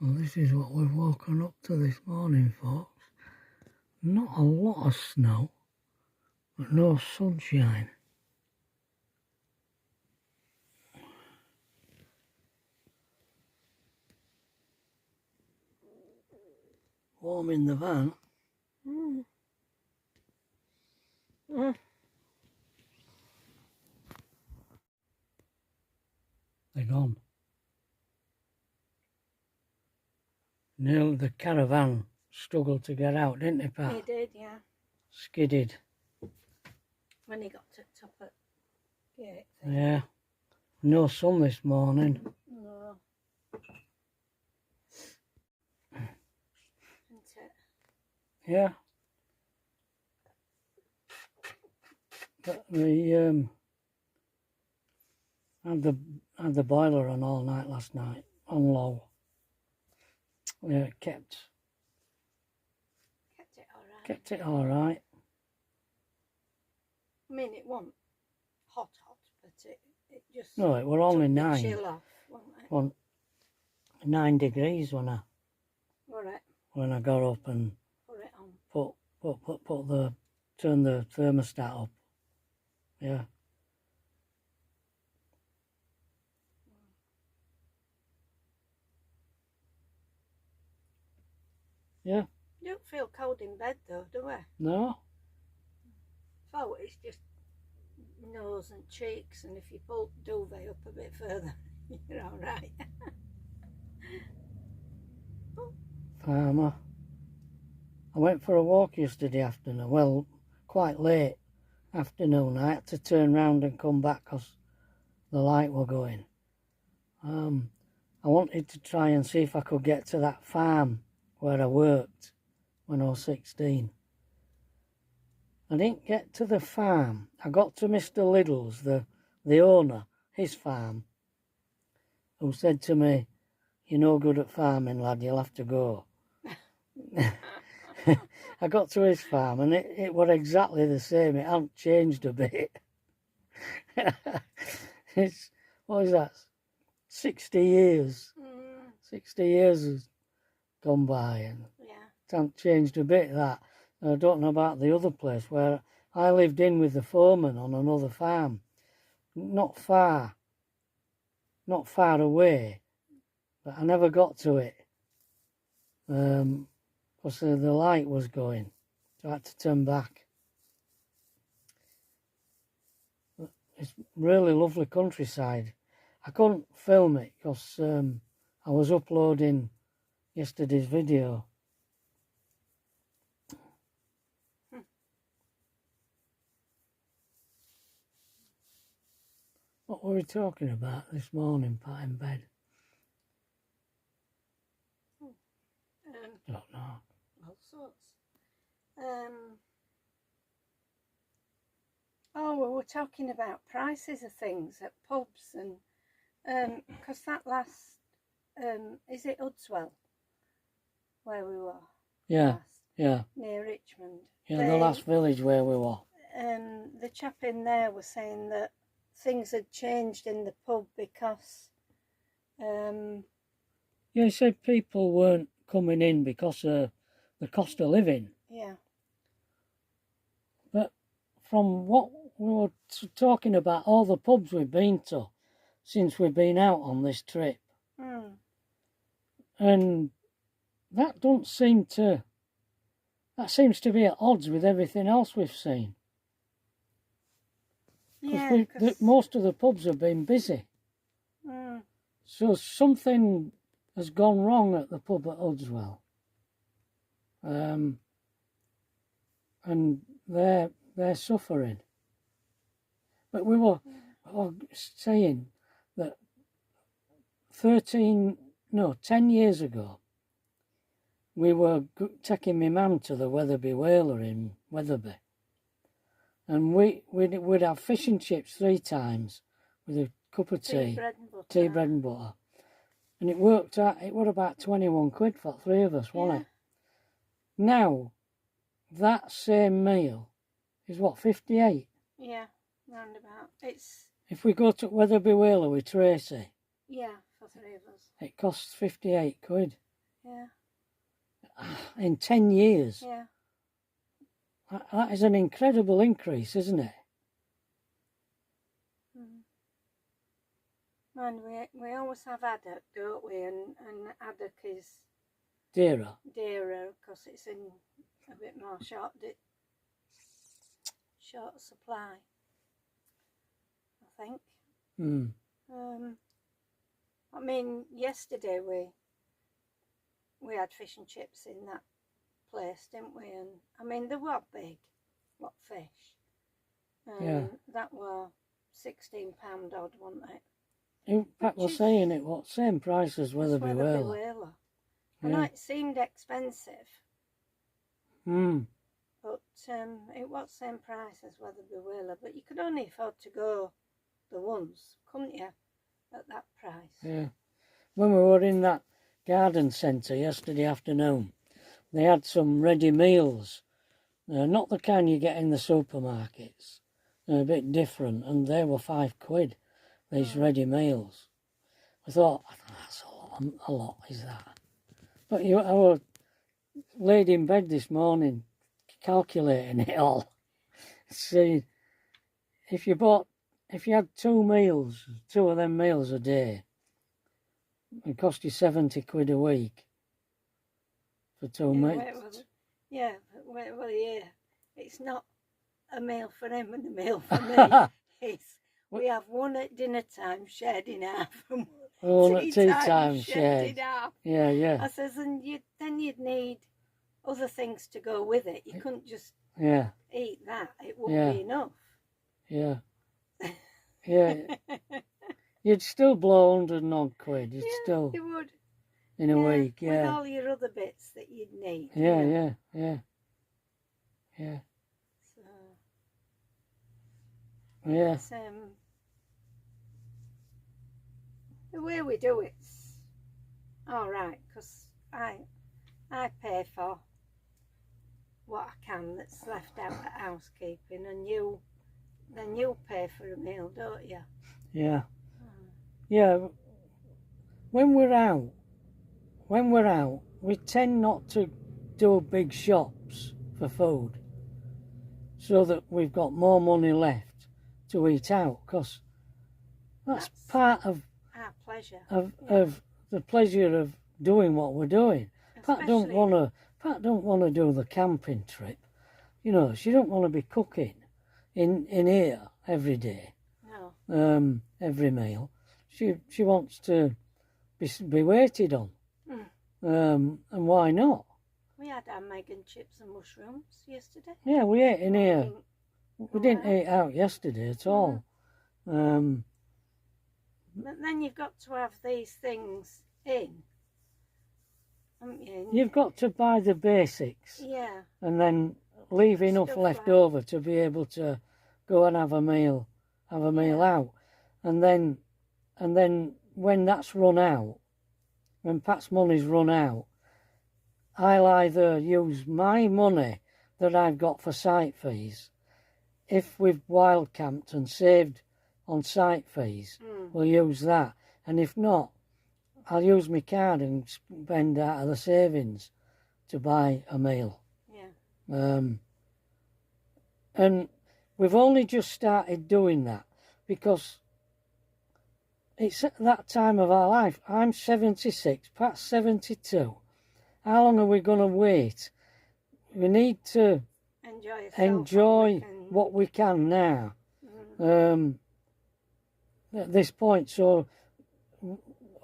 Well, this is what we've woken up to this morning, folks. Not a lot of snow, but no sunshine. Warm in the van. They're gone. Nearly the caravan struggled to get out, didn't it, Pat? He did, yeah. Skidded. When he got to the top of the gate. Yeah. No sun this morning. No. Isn't it? Yeah. But we had the boiler on all night last night, on low. Yeah, kept it alright. Kept it alright. I mean, it wasn't hot, but it just... No, it were only took the 9. chill off, wasn't it? Well, 9 degrees when I got up and put it on. turned the thermostat up. Yeah. Yeah. You don't feel cold in bed though, do we? No. Oh, it's just nose and cheeks, and if you pull the duvet up a bit further, you're all right. Farmer. I went for a walk yesterday afternoon. Well, quite late afternoon. I had to turn round and come back because the light were going. I wanted to try and see if I could get to that farm where I worked when I was 16. I didn't get to the farm. I got to Mr. Liddell's, the owner, his farm, who said to me, "You're no good at farming, lad, you'll have to go." I got to his farm and it was exactly the same. It hadn't changed a bit. It's, what is that, 60 years. 60 years has gone by and it hasn't changed a bit, that. I don't know about the other place where I lived in with the foreman on another farm. Not far away, but I never got to it. Because the light was going, so I had to turn back. It's really lovely countryside. I couldn't film it because I was uploading yesterday's video. What were we talking about this morning, Pat, in bed? Don't know. All sorts. Oh, we were talking about prices of things at pubs, and because that last, is it Udswell, where we were? Yeah, last, yeah. Near Richmond. Yeah, the last village where we were. The chap in there was saying that things had changed in the pub because... Yeah, he said people weren't coming in because of the cost of living. Yeah. But from what we were talking about, all the pubs we've been to since we've been out on this trip, and that don't seem to... That seems to be at odds with everything else we've seen. Yeah, because most of the pubs have been busy. So something has gone wrong at the pub at Udswell. And they're suffering. But we were saying that 10 years ago, we were taking my mum to the Wetherby Whaler in Wetherby. And we'd have fish and chips 3 times with a cup of tea, bread and butter. And it worked out, it was about 21 quid for 3 of us, wasn't it? Now, that same meal is what, 58? Yeah, roundabout. It's, If we go to Wetherby Whaler with Tracy, yeah, for 3 of us. it costs 58 quid. Yeah, In 10 years. yeah. That is an incredible increase, isn't it? And we always have haddock, don't we? And haddock is Dearer. dearer because it's in a bit more short supply, I think. Mm. I mean, yesterday we had fish and chips in that place, didn't we? And I mean, they were big, what fish. Yeah. That were £16 odd, wasn't it? Pat was saying it, what, same price as Wetherby Whaler. I know it seemed expensive, but it was same price as Wetherby Whaler. But you could only afford to go the once, couldn't you, at that price? Yeah. When we were in that garden centre yesterday afternoon, they had some ready meals. Not the kind you get in the supermarkets. They're a bit different, and they were £5, these ready meals. I thought, that's a lot, is that? But I was laid in bed this morning, calculating it all. See, if you had two of them meals a day, it cost you 70 quid a week for two meals. Yeah, it's not a meal for him and a meal for me. We have one at dinner time shared in half, and one at tea time shared in half. Yeah. I says, and then you'd need other things to go with it. You couldn't just eat that. It wouldn't be enough. Yeah. Yeah. You'd still blow 100 and odd quid. You would. In a week, with all your other bits that you'd need. Yeah. So, yeah. The way we do it's all right, because I pay for what I can that's left out at housekeeping, and then you pay for a meal, don't you? Yeah. Yeah. When we're out, we tend not to do big shops for food, so that we've got more money left to eat out, because that's part of our pleasure of the pleasure of doing what we're doing. Pat don't want to do the camping trip. You know, she don't want to be cooking in here every day. No. Every meal. She wants to be waited on. And why not? We had our egg and chips and mushrooms yesterday. Yeah, we ate in here. We didn't eat out yesterday at all. But then you've got to have these things in, haven't you? You've got to buy the basics. Yeah. And then leave enough left over to be able to go and have a meal out. And then when that's run out, when Pat's money's run out, I'll either use my money that I've got for site fees. If we've wild camped and saved on site fees, we'll use that. And if not, I'll use my card and spend out of the savings to buy a meal. Yeah. And we've only just started doing that because it's at that time of our life. I'm 76, Pat's 72. How long are we going to wait? We need to enjoy what we can now. At this point, so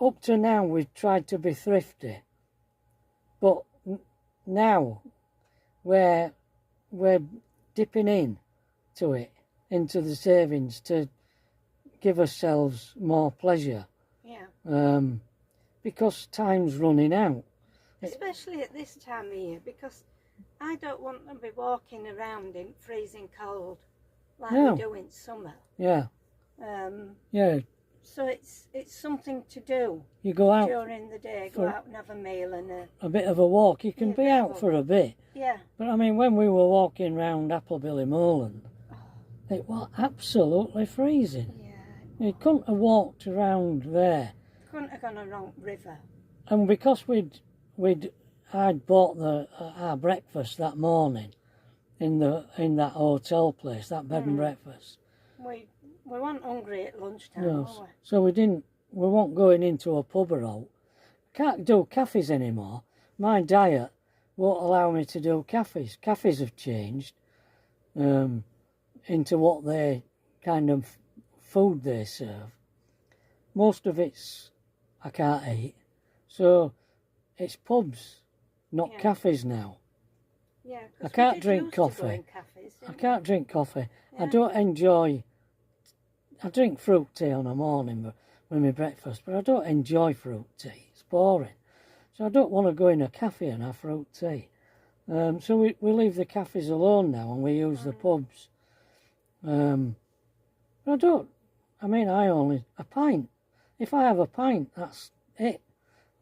up to now we've tried to be thrifty, but now we're dipping into the savings to give ourselves more pleasure. Yeah. Because time's running out. Especially at this time of year, because I don't want to be walking around in freezing cold like we do in summer. Yeah. Yeah. So it's something to do You go out during the day, go out and have a meal and a bit of a walk. You can Yeah, be bit of out a for a bit. yeah. But I mean, when we were walking round Applebilly Moorland, it was absolutely freezing. Yeah. You couldn't have walked around there. Couldn't have gone along river. And because I'd bought our breakfast that morning in that hotel place, that bed and breakfast. We weren't hungry at lunchtime, No, were we? so we weren't going into a pub or out. Can't do cafes anymore. My diet won't allow me to do cafes. Cafes have changed into what they kind of food they serve. Most of it's I can't eat. So it's pubs, not cafes now. Yeah, I can't drink coffee. I can't drink coffee. Yeah. I don't enjoy. I drink fruit tea on a morning with my breakfast, but I don't enjoy fruit tea. It's boring. So I don't want to go in a cafe and have fruit tea. So we leave the cafes alone now and we use the pubs. But I don't. I mean, a pint. If I have a pint, that's it.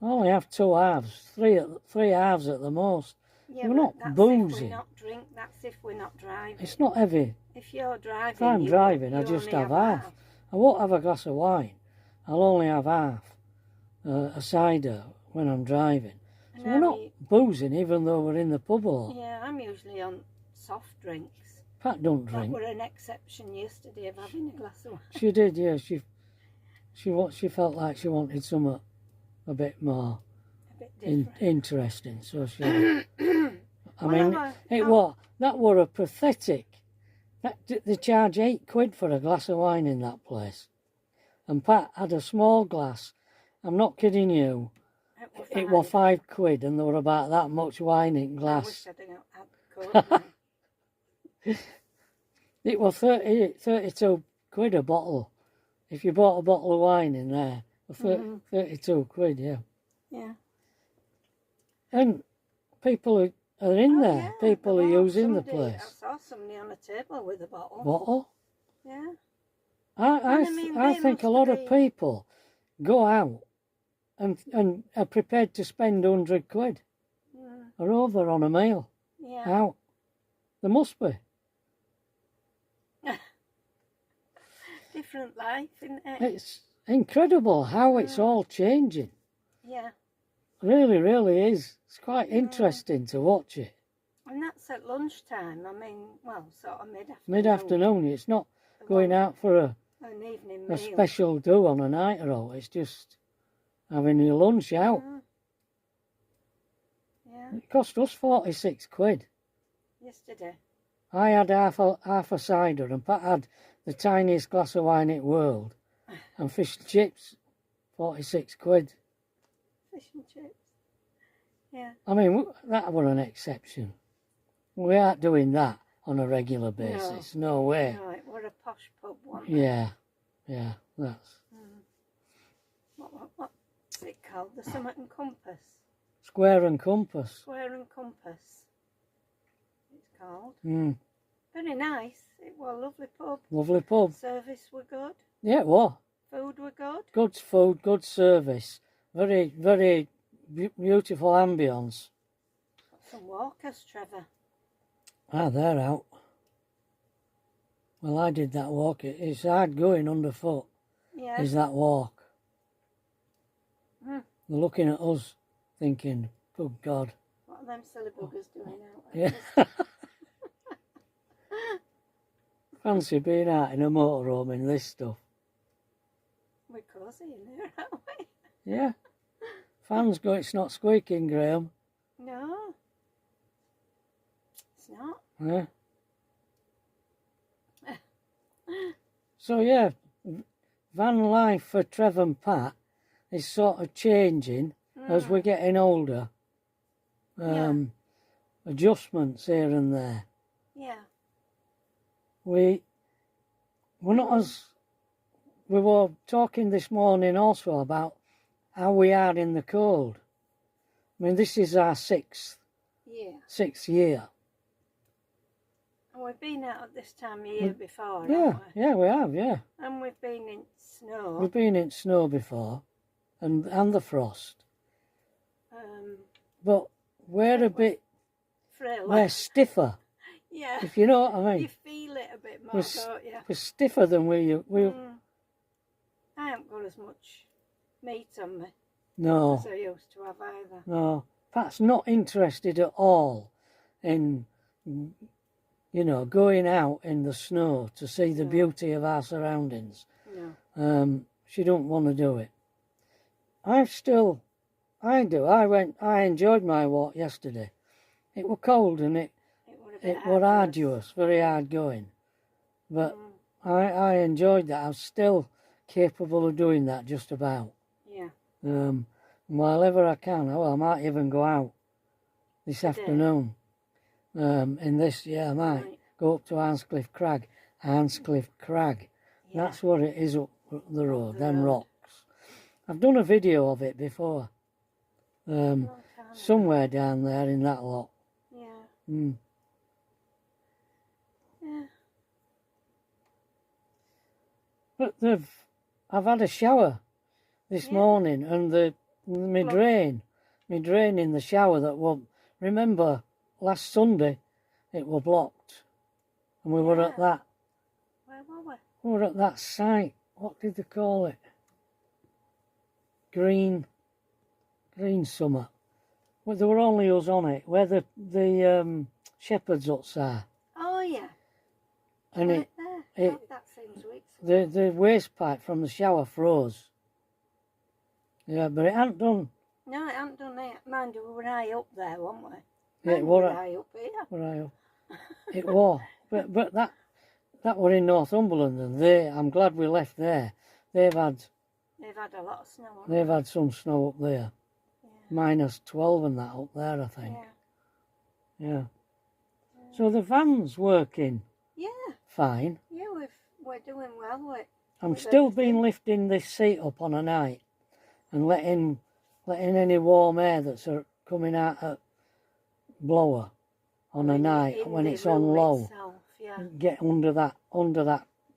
I only have 2 halves, three halves at the most. Yeah, we're not that's boozing. If we're not that's if we're not driving. It's not heavy. If you're driving, If I'm driving, I just have half. I won't have a glass of wine. I'll only have half a cider when I'm driving. So we're not boozing, even though we're in the pub a lot. Yeah, I'm usually on soft drinks. Pat don't drink. That were an exception yesterday of having a glass of wine. She did, yeah. She felt like she wanted something a bit more interesting, so she. I mean, that were a pathetic. They charge £8 for a glass of wine in that place, and Pat had a small glass. I'm not kidding you. It was £5, and there were about that much wine in glass. I wish I'd had It was 32 quid a bottle. If you bought a bottle of wine in there, 32 quid, yeah. Yeah. And people are in there. Yeah, people are using the place. I saw somebody on a table with a bottle. Bottle? Yeah. I think a lot of people go out and are prepared to spend 100 quid or over on a meal. Yeah. Out. There must be. Different life, isn't it? It's incredible how it's all changing. Yeah. Really, really is. It's quite interesting to watch it. And that's at lunchtime. I mean, well, sort of mid-afternoon. Mid-afternoon. It's not going out for an evening meal. A special do on a night or all. It's just having your lunch out. Yeah. It cost us 46 quid. Yesterday. I had half a cider and Pat had the tiniest glass of wine in the world. And fish and chips, 46 quid. Fish and chips. Yeah. I mean, that were an exception. We aren't doing that on a regular basis. No way. No, it were a posh pub, wasn't it? Yeah, that's... What's it called? The Summit and Compass? Square and Compass. Square and Compass, it's called. Very nice. It was a lovely pub. Lovely pub. Service were good. Yeah, it was. Food were good. Good food, good service. Very, very beautiful ambience. Got some walkers, Trevor. Ah, they're out. Well, I did that walk. It's hard going underfoot. Yeah. Is that walk. They're looking at us thinking, good God. What are them silly buggers doing out there? Yeah. Fancy being out in a motorhome in this stuff. We're cosy in there, aren't we? Yeah. Fans go, it's not squeaking, Graham. No. It's not. Yeah. So, yeah, van life for Trevor and Pat is sort of changing as we're getting older. Adjustments here and there. Yeah. We're not as... We were talking this morning also about how we are in the cold. I mean, this is our sixth year. And we've been out at this time of year before, Yeah, haven't we? yeah, we have, yeah. And we've been in snow. We've been in snow before, and the frost. But we're a bit, frail. we're stiffer, Yeah. if you know what I mean. You feel it a bit more, don't you? We're stiffer than we I haven't got as much meat on me no, as I used to have either. no. Pat's not interested at all in, you know, going out in the snow to see the beauty of our surroundings. No. She don't want to do it. I do. I enjoyed my walk yesterday. It was cold and it was arduous, very hard going. But I enjoyed that. I'm still capable of doing that just about. Yeah. While ever I can. Well, I might even go out this afternoon. In this, I might go up to Arnscliffe Crag. Yeah. That's what it is up the road, them rocks. I've done a video of it before. Somewhere down there in that lot. Yeah. Yeah. But I've had a shower this morning, and my drain in the shower that was, remember last Sunday it was blocked, and we were at that. Where were we? We were at that site. What did they call it? Green Summer. Well, there were only us on it, where the shepherd's huts are. Oh yeah. And right there. That seems weeks ago. the waste pipe from the shower froze. Yeah, but it hadn't done. No, it hadn't done it. Mind you, we were high up there, weren't we? Yeah, it were high up here. Were I up? It was. But that were in Northumberland, and I'm glad we left there. They've had a lot of snow. They've had some snow up there. Yeah. -12 and that up there, I think. Yeah. So the van's working. Yeah. Fine. Yeah, we're doing well. I'm still been lifting this seat up on a night and letting any warm air that's coming out at blower on a night when it's on low. Itself, get under that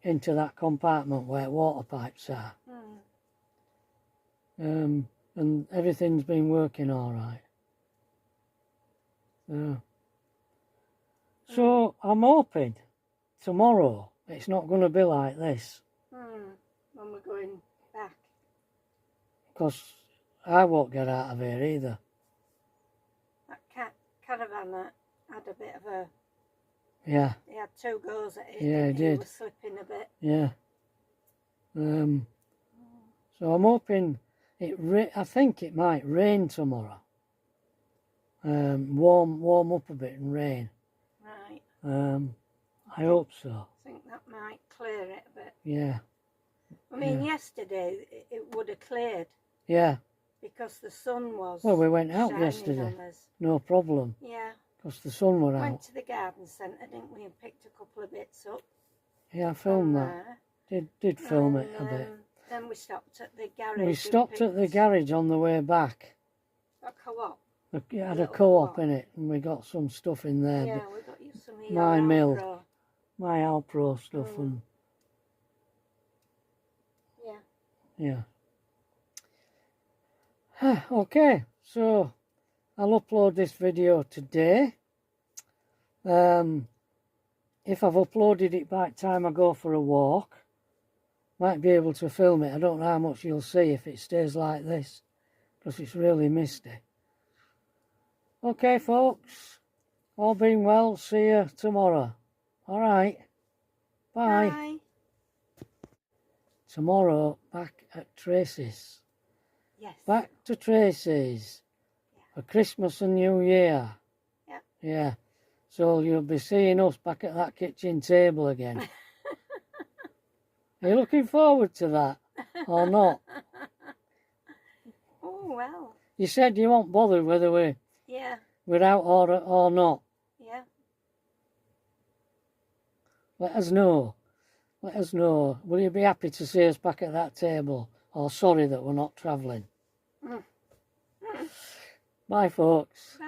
into that compartment where water pipes are. And everything's been working all right. So I'm hoping tomorrow it's not going to be like this. When we're going back. Because I won't get out of here either. That caravan had a bit of a... Yeah. He had 2 goes at it. Yeah, he did. He was slipping a bit. Yeah. So I'm hoping I think it might rain tomorrow. Warm up a bit and rain. Right. I hope so. I think that might clear it a bit. Yeah. I mean, yesterday it would have cleared. Yeah. Because the sun was. Well, we went out yesterday. No problem. Yeah. Because the sun were out. Went to the garden centre, didn't we, and picked a couple of bits up. Yeah, I filmed that. Did film it a bit. Then we stopped at the garage. We stopped at the garage on the way back. A co-op. It had a co-op in it, and we got some stuff in there. Yeah, we got you some here. My mill, my Alpro stuff, and yeah. Okay, so I'll upload this video today. If I've uploaded it by the time I go for a walk, might be able to film it. I don't know how much you'll see if it stays like this, because it's really misty. Okay, folks, all being well, see you tomorrow. All right, bye. Bye. Tomorrow, back at Tracy's. Yes. Back to Tracy's for Christmas and New Year. Yeah. Yeah. So you'll be seeing us back at that kitchen table again. Are you looking forward to that or not? Oh, well. You said you won't bother whether we're out or not. Yeah. Let us know. Let us know. Will you be happy to see us back at that table? Or sorry that we're not travelling? Bye, folks. Bye.